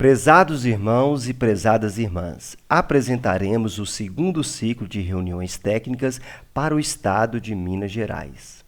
Prezados irmãos e prezadas irmãs, apresentaremos o segundo ciclo de reuniões técnicas para o Estado de Minas Gerais.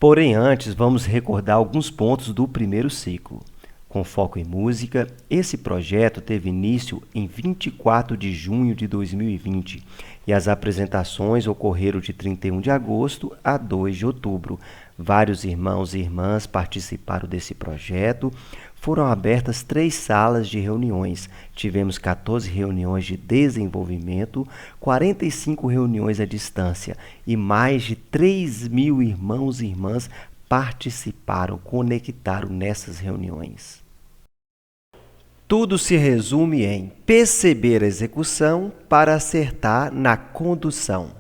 Porém, antes, vamos recordar alguns pontos do primeiro ciclo. Com foco em música, esse projeto teve início em 24 de junho de 2020 e as apresentações ocorreram de 31 de agosto a 2 de outubro. Vários irmãos e irmãs participaram desse projeto. Foram abertas 3 salas de reuniões. Tivemos 14 reuniões de desenvolvimento, 45 reuniões à distância e mais de 3.000 irmãos e irmãs participaram, conectaram nessas reuniões. Tudo se resume em perceber a execução para acertar na condução.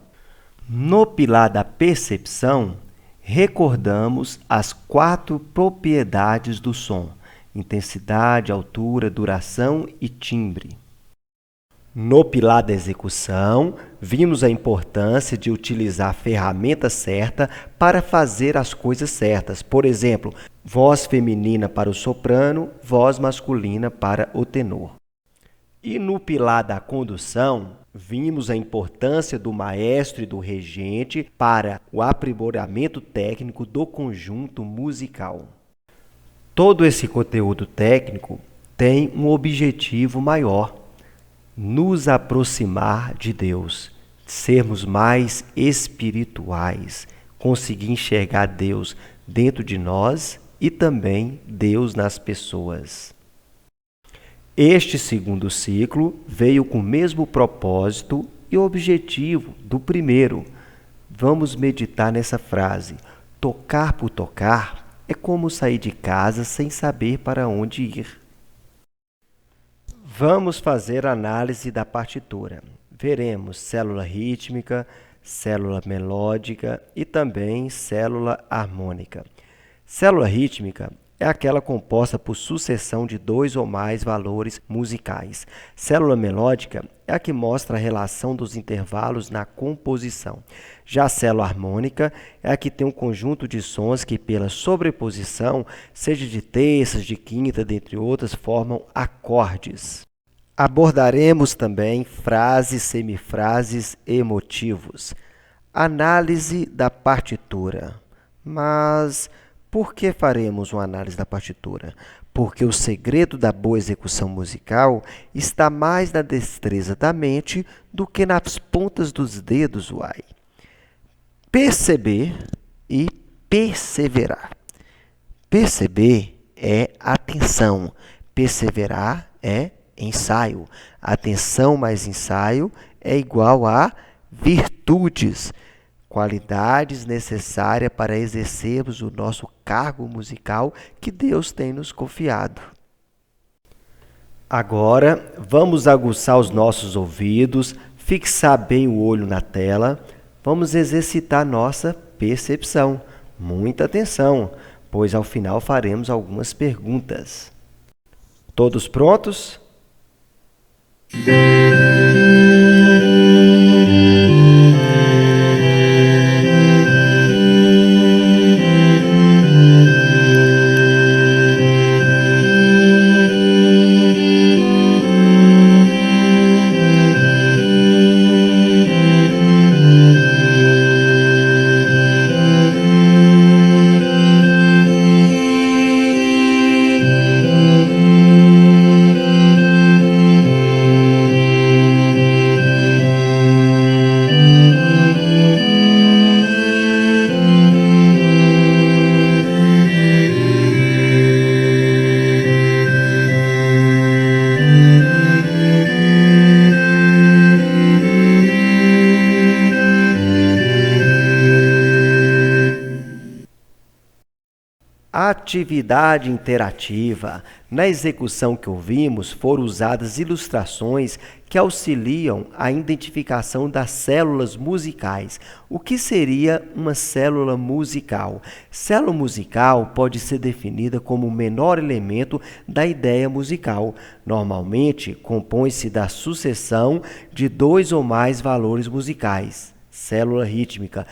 No pilar da percepção, recordamos as 4 propriedades do som: intensidade, altura, duração e timbre. No pilar da execução, vimos a importância de utilizar a ferramenta certa para fazer as coisas certas. Por exemplo, voz feminina para o soprano, voz masculina para o tenor. E no pilar da condução, vimos a importância do maestro e do regente para o aprimoramento técnico do conjunto musical. Todo esse conteúdo técnico tem um objetivo maior: nos aproximar de Deus, sermos mais espirituais, conseguir enxergar Deus dentro de nós e também Deus nas pessoas. Este segundo ciclo veio com o mesmo propósito e objetivo do primeiro. Vamos meditar nessa frase: tocar por tocar é como sair de casa sem saber para onde ir. Vamos fazer análise da partitura. Veremos célula rítmica, célula melódica e também célula harmônica. Célula rítmica é aquela composta por sucessão de 2 ou mais valores musicais. Célula melódica é a que mostra a relação dos intervalos na composição. Já a célula harmônica é a que tem um conjunto de sons que, pela sobreposição, seja de terças, de quinta, dentre outras, formam acordes. Abordaremos também frases, semifrases e motivos. Análise da partitura. Mas por que faremos uma análise da partitura? Porque o segredo da boa execução musical está mais na destreza da mente do que nas pontas dos dedos, uai. Perceber e perseverar. Perceber é atenção, perseverar é ensaio. Atenção mais ensaio é igual a virtudes, qualidades necessárias para exercermos o nosso cargo musical que Deus tem nos confiado. Agora, vamos aguçar os nossos ouvidos, fixar bem o olho na tela. Vamos exercitar nossa percepção. Muita atenção, pois ao final faremos algumas perguntas. Todos prontos? Atividade interativa. Na execução que ouvimos, foram usadas ilustrações que auxiliam a identificação das células musicais. O que seria uma célula musical? Célula musical pode ser definida como o menor elemento da ideia musical. Normalmente, compõe-se da sucessão de 2 ou mais valores musicais, célula rítmica,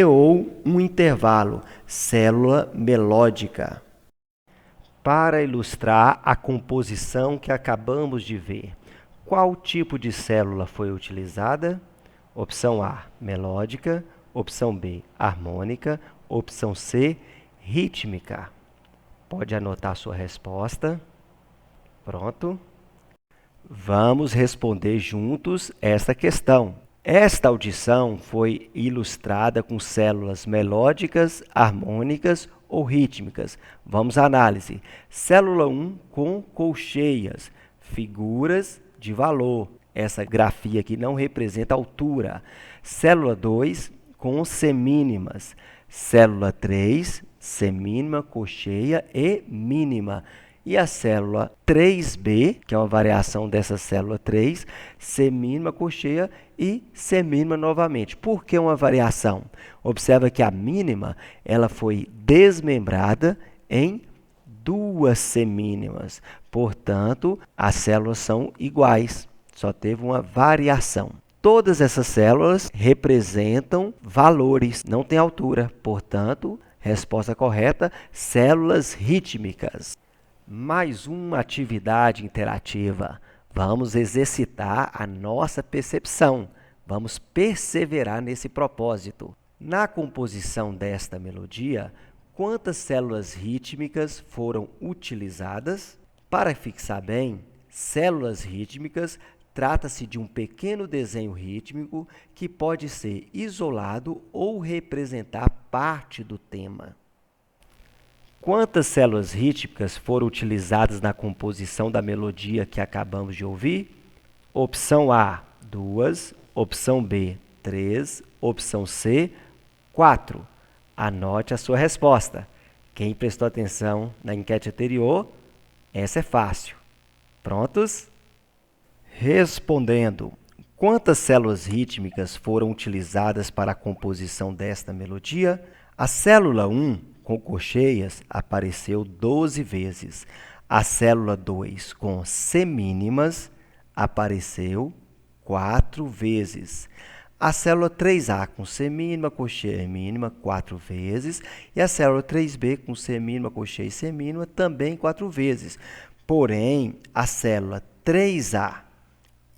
ou um intervalo, célula melódica. Para ilustrar a composição que acabamos de ver, qual tipo de célula foi utilizada? Opção A, melódica. Opção B, harmônica. Opção C, rítmica. Pode anotar sua resposta. Pronto. Vamos responder juntos esta questão. Esta audição foi ilustrada com células melódicas, harmônicas ou rítmicas. Vamos à análise. Célula 1 com colcheias, figuras de valor. Essa grafia aqui não representa altura. Célula 2 com semínimas. Célula 3, semínima, cocheia e mínima. E a célula 3B, que é uma variação dessa célula 3, semínima, cocheia e semínima novamente. Por que uma variação? Observa que a mínima ela foi desmembrada em duas semínimas. Portanto, as células são iguais, só teve uma variação. Todas essas células representam valores, não tem altura. Portanto, resposta correta, células rítmicas. Mais uma atividade interativa. Vamos exercitar a nossa percepção. Vamos perseverar nesse propósito. Na composição desta melodia, quantas células rítmicas foram utilizadas? Para fixar bem, células rítmicas trata-se de um pequeno desenho rítmico que pode ser isolado ou representar parte do tema. Quantas células rítmicas foram utilizadas na composição da melodia que acabamos de ouvir? Opção A, 2. Opção B, 3. Opção C, 4. Anote a sua resposta. Quem prestou atenção na enquete anterior, essa é fácil. Prontos? Respondendo, quantas células rítmicas foram utilizadas para a composição desta melodia? A célula 1 com colcheias apareceu 12 vezes. A célula 2 com semínimas apareceu 4 vezes. A célula 3A com semínima, cocheia e mínima 4 vezes. E a célula 3B com semínima, cocheia e semínima também 4 vezes. Porém, a célula 3A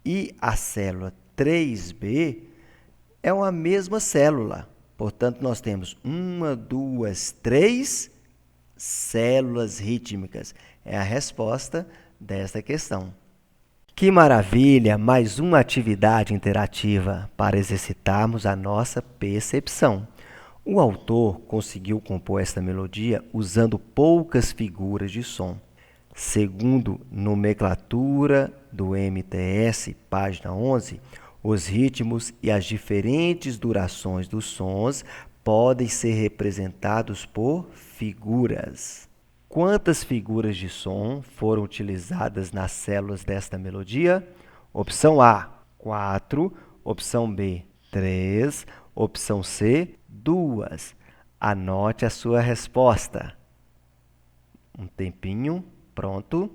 e a célula 3B é uma mesma célula. Portanto, nós temos 1, 2, 3 células rítmicas. É a resposta desta questão. Que maravilha! Mais uma atividade interativa para exercitarmos a nossa percepção. O autor conseguiu compor esta melodia usando poucas figuras de som. Segundo nomenclatura do MTS, página 11, os ritmos e as diferentes durações dos sons podem ser representados por figuras. Quantas figuras de som foram utilizadas nas células desta melodia? Opção A, 4. Opção B, 3. Opção C, 2. Anote a sua resposta. Um tempinho, pronto.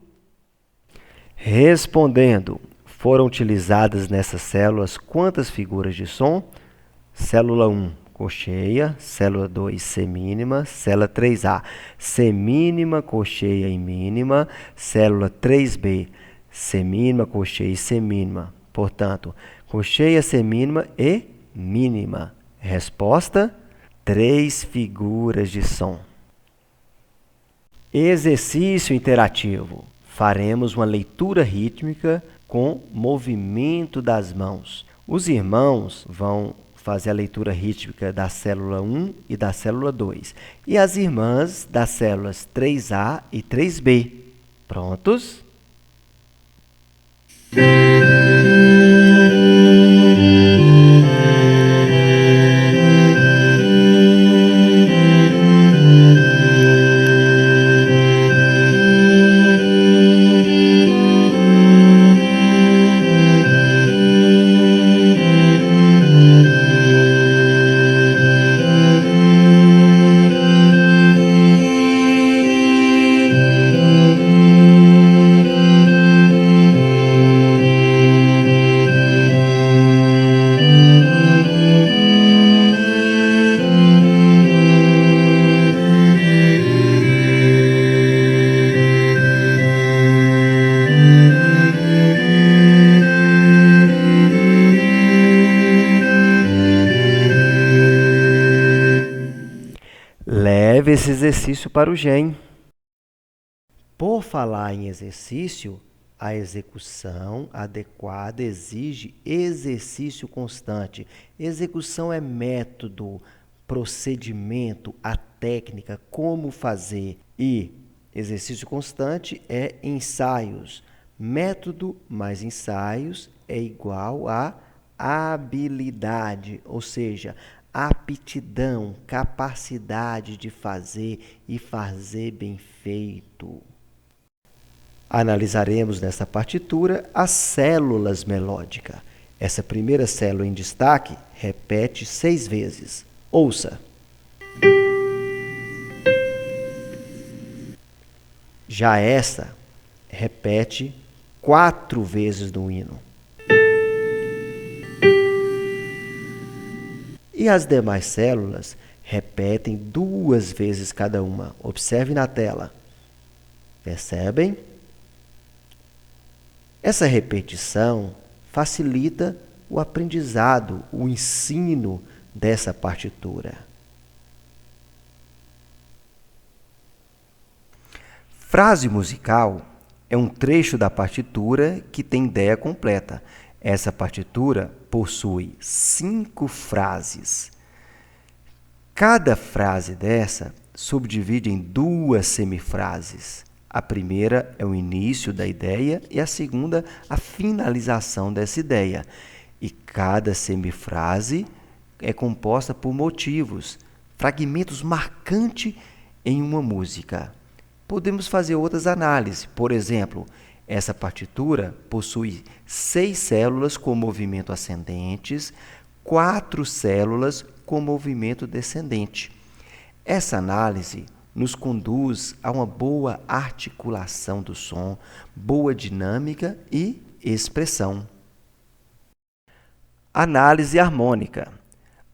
Respondendo. Foram utilizadas nessas células quantas figuras de som? Célula 1, cocheia. Célula 2, semínima. Célula 3A, semínima, cocheia e mínima. Célula 3B, semínima, cocheia e semínima. Portanto, cocheia, semínima e mínima. Resposta: 3 figuras de som. Exercício interativo. Faremos uma leitura rítmica com movimento das mãos. Os irmãos vão fazer a leitura rítmica da célula 1 e da célula 2. E as irmãs das células 3A e 3B. Prontos? esse exercício para o GEM. Por falar em exercício, a execução adequada exige exercício constante. Execução é método, procedimento, a técnica, como fazer. E exercício constante é ensaios. Método mais ensaios é igual a habilidade, ou seja, aptidão, capacidade de fazer e fazer bem feito. Analisaremos nessa partitura as células melódicas. Essa primeira célula em destaque repete 6 vezes. Ouça. Já essa repete 4 vezes no hino. E as demais células repetem 2 vezes cada uma. Observe na tela. Percebem? Essa repetição facilita o aprendizado, o ensino dessa partitura. Frase musical é um trecho da partitura que tem ideia completa. Essa partitura possui 5 frases. Cada frase dessa subdivide em 2 semifrases. A primeira é o início da ideia e a segunda, a finalização dessa ideia. E cada semifrase é composta por motivos, fragmentos marcantes em uma música. Podemos fazer outras análises. Por exemplo, essa partitura possui 6 células com movimento ascendentes, 4 células com movimento descendente. Essa análise nos conduz a uma boa articulação do som, boa dinâmica e expressão. Análise harmônica.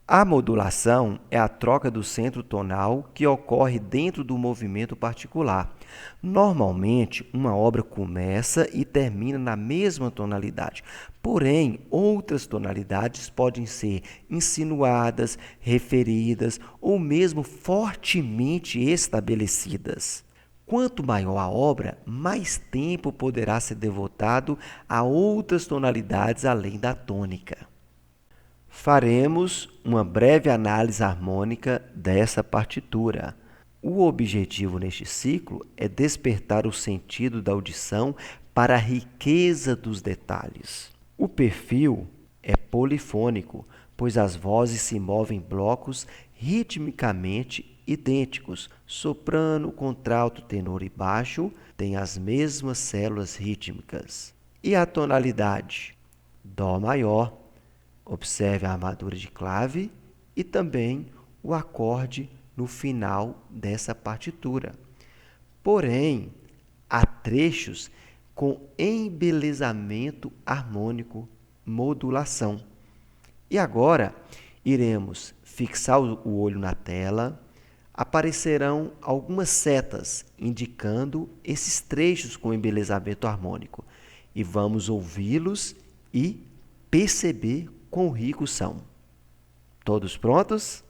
A modulação é a troca do centro tonal que ocorre dentro do movimento particular. Normalmente, uma obra começa e termina na mesma tonalidade. Porém, outras tonalidades podem ser insinuadas, referidas ou mesmo fortemente estabelecidas. Quanto maior a obra, mais tempo poderá ser devotado a outras tonalidades além da tônica. Faremos uma breve análise harmônica dessa partitura. O objetivo neste ciclo é despertar o sentido da audição para a riqueza dos detalhes. O perfil é polifônico, pois as vozes se movem em blocos ritmicamente idênticos. Soprano, contralto, tenor e baixo têm as mesmas células rítmicas. E a tonalidade? Dó maior. Observe a armadura de clave e também o acorde no final dessa partitura. Porém, há trechos com embelezamento harmônico, modulação. E agora, iremos fixar o olho na tela. Aparecerão algumas setas indicando esses trechos com embelezamento harmônico. E vamos ouvi-los e perceber quão ricos são. Todos prontos?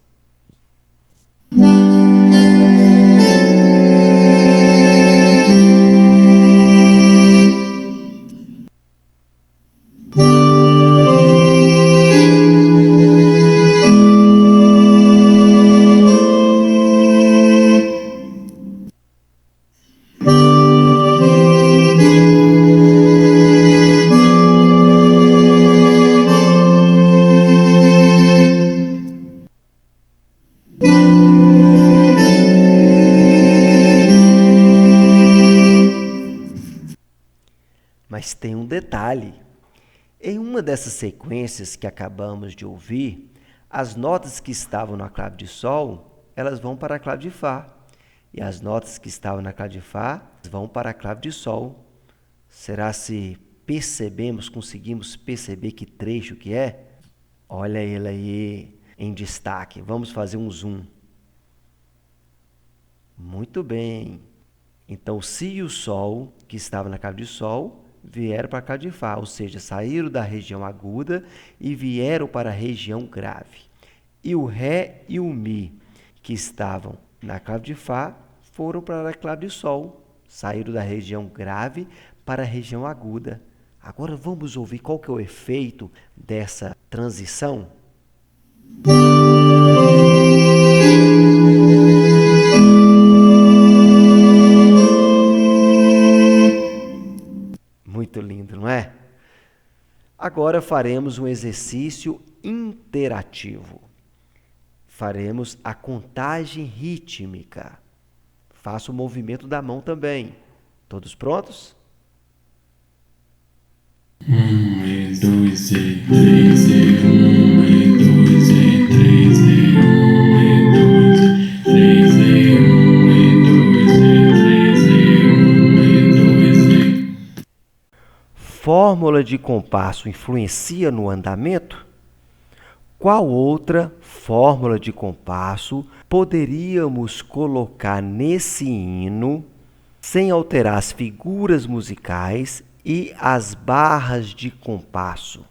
Mas tem um detalhe. Em uma dessas sequências que acabamos de ouvir, as notas que estavam na clave de Sol, elas vão para a clave de Fá. E as notas que estavam na clave de Fá vão para a clave de Sol. Será se percebemos, conseguimos perceber que trecho que é? Olha ele aí em destaque. Vamos fazer um zoom. Muito bem. Então, o Si e o Sol, que estava na clave de Sol, vieram para a clave de Fá, ou seja, saíram da região aguda e vieram para a região grave. E o Ré e o Mi, que estavam na clave de Fá, foram para a clave de Sol. Saíram da região grave para a região aguda. Agora vamos ouvir qual que é o efeito dessa transição? Muito lindo, não é? Agora faremos um exercício interativo. Faremos a contagem rítmica. Faça o movimento da mão também. Todos prontos? 1 e 2 e 3 e 1 e 2 e 3 e 1 e 2 e 3 e 1 e 2 e 3 e 1 e 2 e... Fórmula de compasso influencia no andamento? Qual outra fórmula de compasso poderíamos colocar nesse hino sem alterar as figuras musicais e as barras de compasso?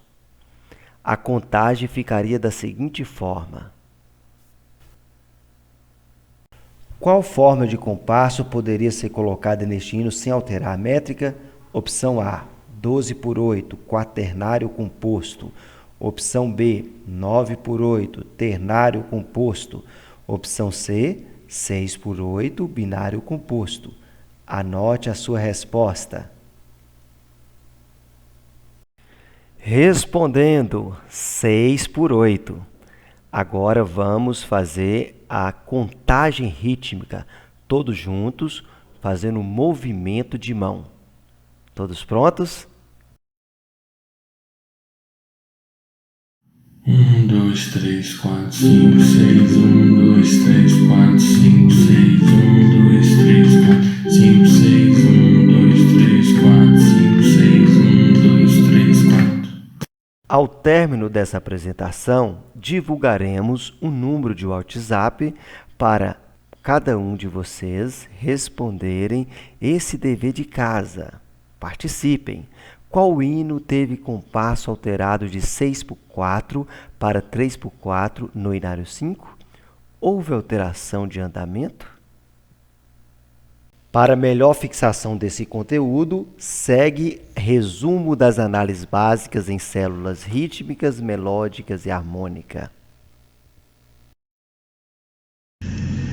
A contagem ficaria da seguinte forma. Qual forma de compasso poderia ser colocada neste hino sem alterar a métrica? Opção A, 12/8, quaternário composto. Opção B, 9/8, ternário composto. Opção C, 6/8, binário composto. Anote a sua resposta. Respondendo 6/8. Agora vamos fazer a contagem rítmica, todos juntos, fazendo um movimento de mão. Todos prontos? 1, 2, 3, 4, 5, 6, 1, 2, 3, 4, 5, 6, 1, 2, 3, 4, 5, 6, 1, 2, 3, 4, 5, 6, 1, 2, 3, 4. Ao término dessa apresentação, divulgaremos um número de WhatsApp para cada um de vocês responderem esse dever de casa. Participem! Qual hino teve compasso alterado de 6/4 para 3/4 no inário 5? Houve alteração de andamento? Para melhor fixação desse conteúdo, segue resumo das análises básicas em células rítmicas, melódicas e harmônica.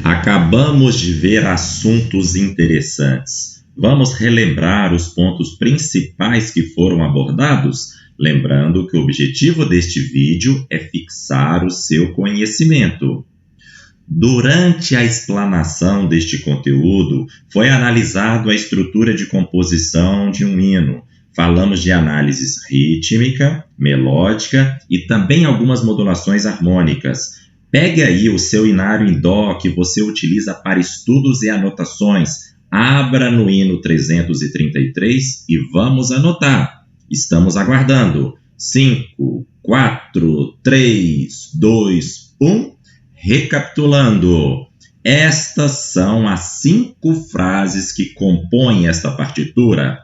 Acabamos de ver assuntos interessantes. Vamos relembrar os pontos principais que foram abordados? Lembrando que o objetivo deste vídeo é fixar o seu conhecimento. Durante a explanação deste conteúdo, foi analisado a estrutura de composição de um hino. Falamos de análises rítmica, melódica e também algumas modulações harmônicas. Pegue aí o seu inário em dó que você utiliza para estudos e anotações. Abra no hino 333 e vamos anotar. Estamos aguardando. 5, 4, 3, 2, 1. Recapitulando. Estas são as 5 frases que compõem esta partitura.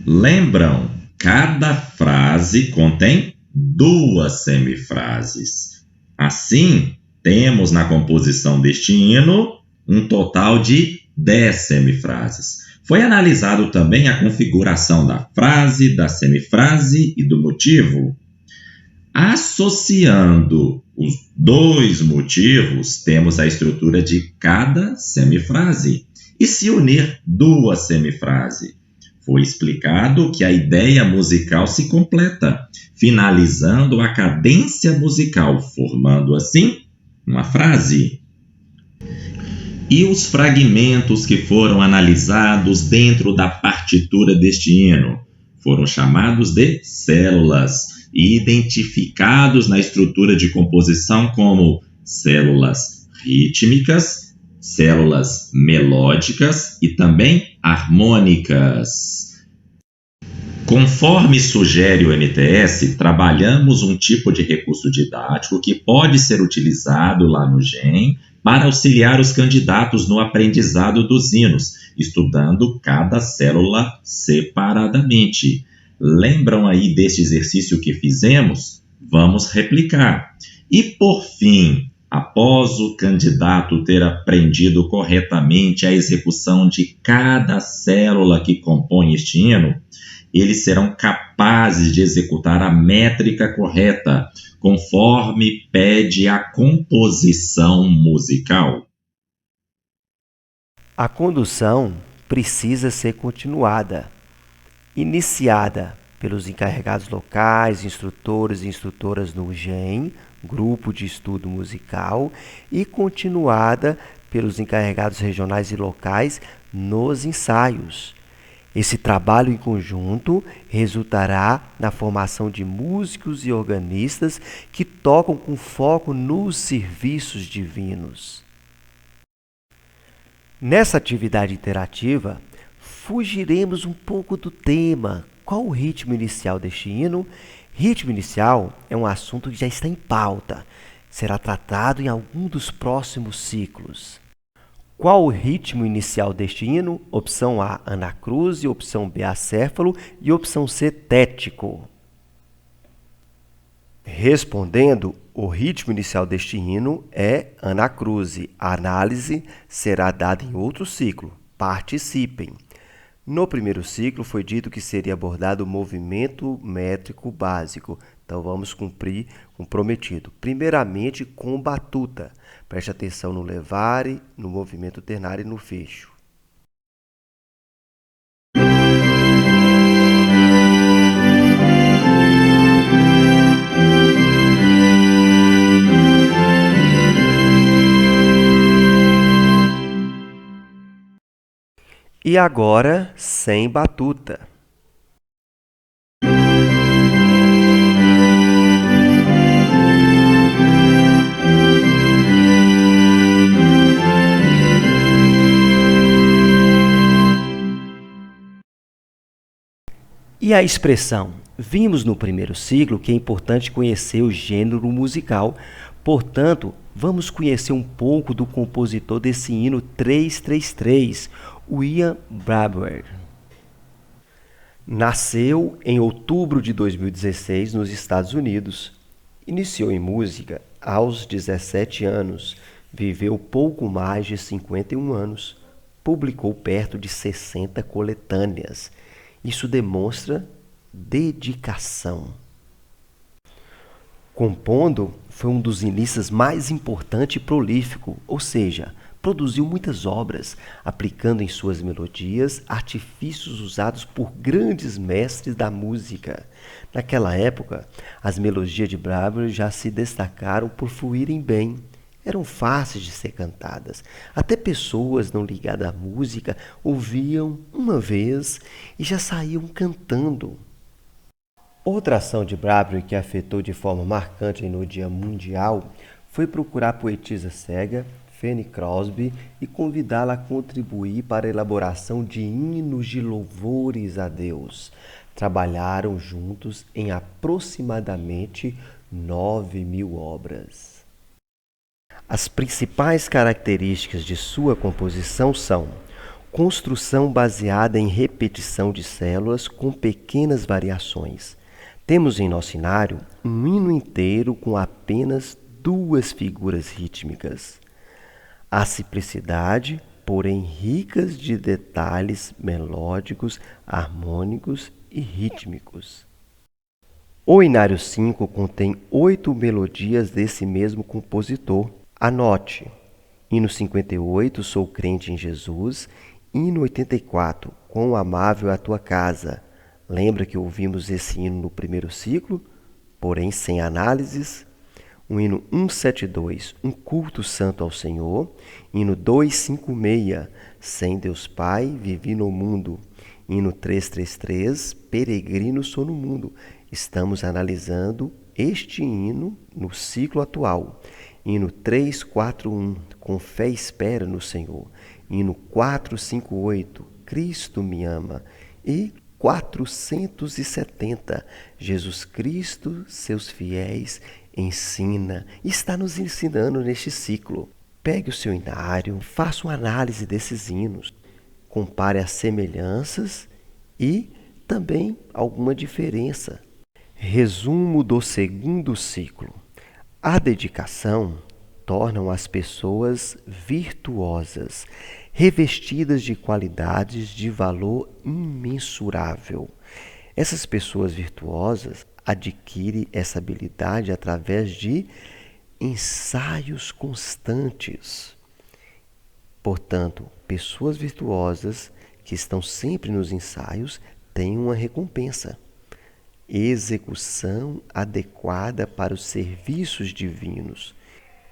Lembram? Cada frase contém 2 semifrases. Assim, temos na composição deste hino um total de 10 semifrases. Foi analisado também a configuração da frase, da semifrase e do motivo. Associando os 2 motivos, temos a estrutura de cada semifrase. E se unir 2 semifrases? Foi explicado que a ideia musical se completa, finalizando a cadência musical, formando assim uma frase. E os fragmentos que foram analisados dentro da partitura deste hino foram chamados de células e identificados na estrutura de composição como células rítmicas, células melódicas e também harmônicas. Conforme sugere o MTS, trabalhamos um tipo de recurso didático que pode ser utilizado lá no GEM para auxiliar os candidatos no aprendizado dos hinos, estudando cada célula separadamente. Lembram aí deste exercício que fizemos? Vamos replicar. E por fim, Após o candidato ter aprendido corretamente a execução de cada célula que compõe este hino, eles serão capazes de executar a métrica correta, conforme pede a composição musical. A condução precisa ser continuada, iniciada pelos encarregados locais, instrutores e instrutoras no GEM, Grupo de Estudo Musical, e continuada pelos encarregados regionais e locais nos ensaios. Esse trabalho em conjunto resultará na formação de músicos e organistas que tocam com foco nos serviços divinos. Nessa atividade interativa, fugiremos um pouco do tema. Qual o ritmo inicial deste hino? Ritmo inicial é um assunto que já está em pauta. Será tratado em algum dos próximos ciclos. Qual o ritmo inicial deste hino? Opção A, anacruse, opção B, acéfalo e opção C, tético. Respondendo, o ritmo inicial deste hino é anacruse. A análise será dada em outro ciclo. Participem! No primeiro ciclo foi dito que seria abordado o movimento métrico básico. Então vamos cumprir o prometido. Primeiramente com batuta. Preste atenção no levare, no movimento ternário e no fecho. E agora, sem batuta. E a expressão? Vimos no primeiro ciclo que é importante conhecer o gênero musical. Portanto, vamos conhecer um pouco do compositor desse hino 333, o Ian Brabber. Nasceu em outubro de 2016 nos Estados Unidos. Iniciou em música aos 17 anos. Viveu pouco mais de 51 anos. Publicou perto de 60 coletâneas. Isso demonstra dedicação. Compondo, foi um dos hinistas mais importante e prolífico, ou seja, produziu muitas obras, aplicando em suas melodias artifícios usados por grandes mestres da música. Naquela época, as melodias de Brabber já se destacaram por fluírem bem. Eram fáceis de ser cantadas. Até pessoas não ligadas à música ouviam uma vez e já saíam cantando. Outra ação de Brabber que afetou de forma marcante no Dia Mundial foi procurar a poetisa cega Fanny Crosby e convidá-la a contribuir para a elaboração de hinos de louvores a Deus. Trabalharam juntos em aproximadamente 9.000 obras. As principais características de sua composição são construção baseada em repetição de células com pequenas variações. Temos em nosso cenário um hino inteiro com apenas 2 figuras rítmicas. A simplicidade, porém ricas de detalhes melódicos, harmônicos e rítmicos. O Inário 5 contém 8 melodias desse mesmo compositor. Anote: hino 58, Sou crente em Jesus, hino 84, Quão amável é a tua casa. Lembra que ouvimos esse hino no primeiro ciclo, porém sem análises? O hino 172, Um culto santo ao Senhor. Hino 256, Sem Deus Pai, vivi no mundo. Hino 333, Peregrino sou no mundo. Estamos analisando este hino no ciclo atual. Hino 341, Com fé espera no Senhor. Hino 458, Cristo me ama. E 470, Jesus Cristo, seus fiéis, ensina. Está nos ensinando neste ciclo. Pegue o seu inário, faça uma análise desses hinos. Compare as semelhanças e também alguma diferença. Resumo do segundo ciclo. A dedicação tornam as pessoas virtuosas, revestidas de qualidades de valor imensurável. Essas pessoas virtuosas adquirem essa habilidade através de ensaios constantes. Portanto, pessoas virtuosas que estão sempre nos ensaios têm uma recompensa: execução adequada para os serviços divinos.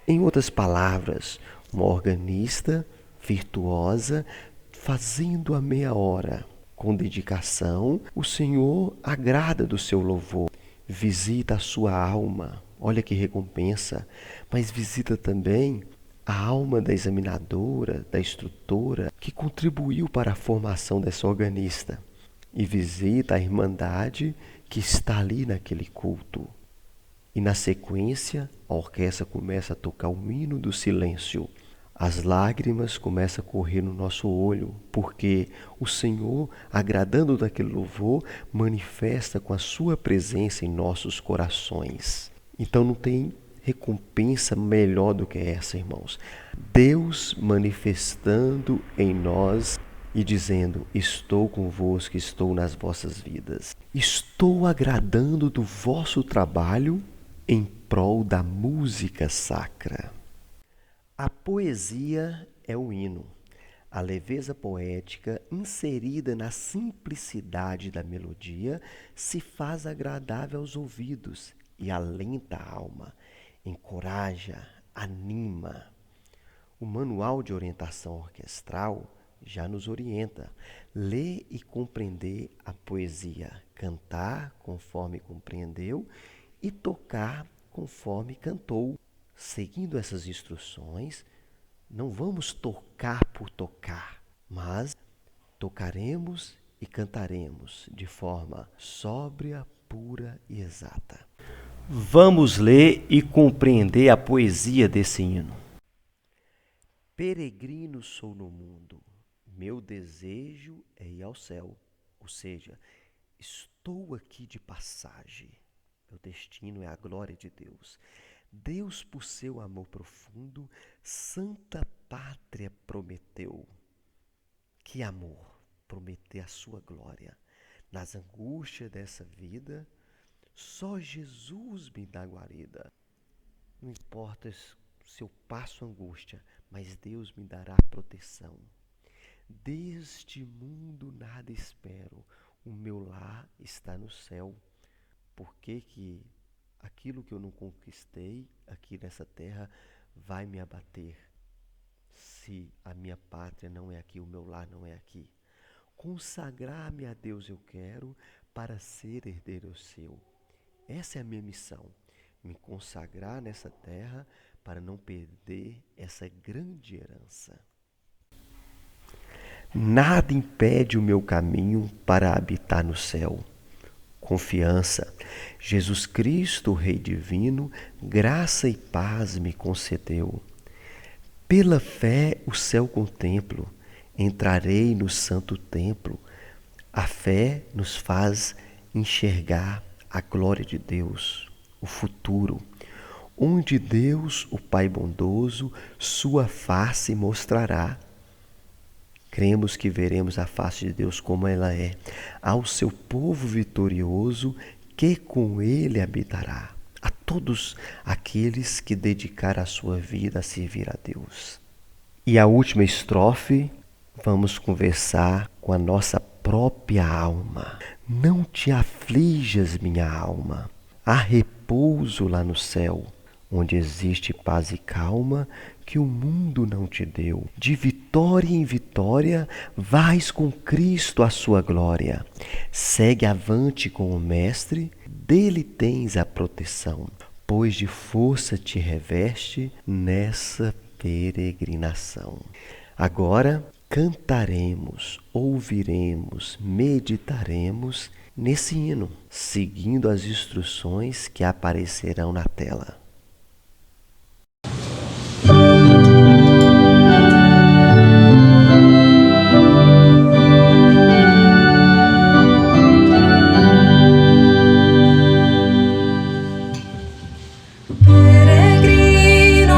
Em outras palavras, uma organista virtuosa fazendo a meia hora. Com dedicação, o Senhor agrada do seu louvor, visita a sua alma. Olha que recompensa! Mas visita também a alma da examinadora, da instrutora, que contribuiu para a formação dessa organista. E visita a irmandade que está ali naquele culto. E na sequência, a orquestra começa a tocar o hino do silêncio. As lágrimas começam a correr no nosso olho, porque o Senhor, agradando daquele louvor, manifesta com a sua presença em nossos corações. Então não tem recompensa melhor do que essa, irmãos. Deus manifestando em nós e dizendo: estou convosco, estou nas vossas vidas. Estou agradando do vosso trabalho em prol da música sacra. A poesia é o hino. A leveza poética, inserida na simplicidade da melodia, se faz agradável aos ouvidos e alenta a alma, encoraja, anima. O Manual de Orientação Orquestral já nos orienta: ler e compreender a poesia, cantar conforme compreendeu e tocar conforme cantou. Seguindo essas instruções, não vamos tocar por tocar, mas tocaremos e cantaremos de forma sóbria, pura e exata. Vamos ler e compreender a poesia desse hino. Peregrino sou no mundo, meu desejo é ir ao céu, ou seja, estou aqui de passagem, meu destino é a glória de Deus. Deus, por seu amor profundo, santa pátria prometeu. Que amor! Prometer a sua glória. Nas angústias dessa vida, só Jesus me dá guarida. Não importa se eu passo angústia, mas Deus me dará proteção. Deste mundo nada espero, o meu lar está no céu. Por que aquilo que eu não conquistei aqui nessa terra vai me abater? Se a minha pátria não é aqui, o meu lar não é aqui. Consagrar-me a Deus eu quero para ser herdeiro seu. Essa é a minha missão, me consagrar nessa terra para não perder essa grande herança. Nada impede o meu caminho para habitar no céu. Confiança. Jesus Cristo, Rei Divino, graça e paz me concedeu. Pela fé o céu contemplo, entrarei no santo templo. A fé nos faz enxergar a glória de Deus, o futuro, onde Deus, o Pai bondoso, sua face mostrará. Cremos que veremos a face de Deus como ela é, ao seu povo vitorioso que com ele habitará, a todos aqueles que dedicaram a sua vida a servir a Deus. E a última estrofe, vamos conversar com a nossa própria alma. Não te aflijas, minha alma, há repouso lá no céu, onde existe paz e calma que o mundo não te deu. De vitória em vitória, vais com Cristo à sua glória. Segue avante com o Mestre, dele tens a proteção, pois de força te reveste nessa peregrinação. Agora cantaremos, ouviremos, meditaremos nesse hino, seguindo as instruções que aparecerão na tela. Peregrino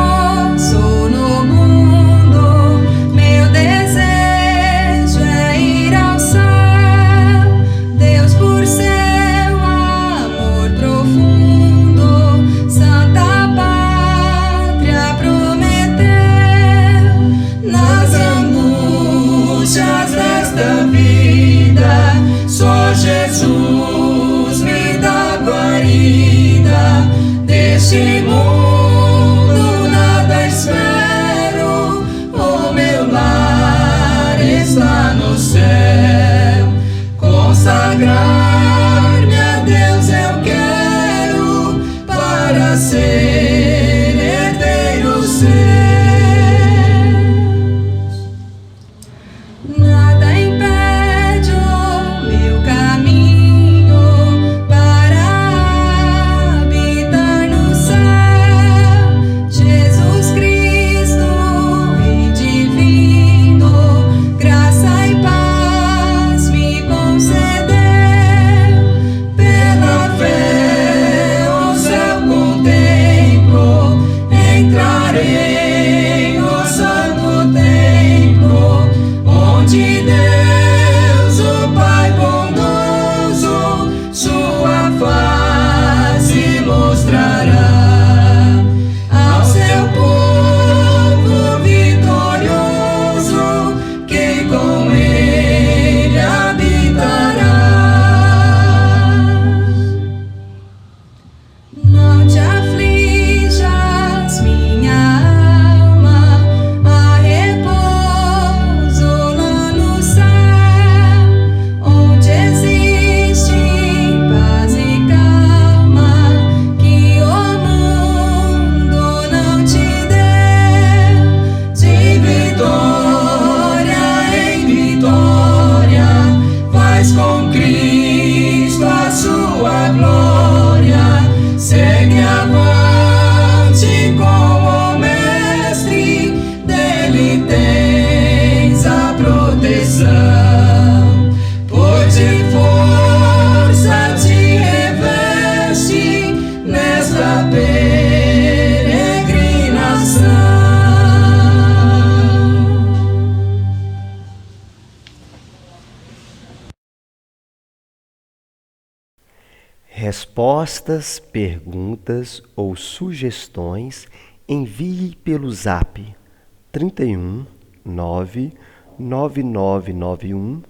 Respostas, perguntas ou sugestões, envie pelo Zap 31 99991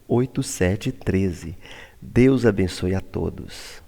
8713. Deus abençoe a todos.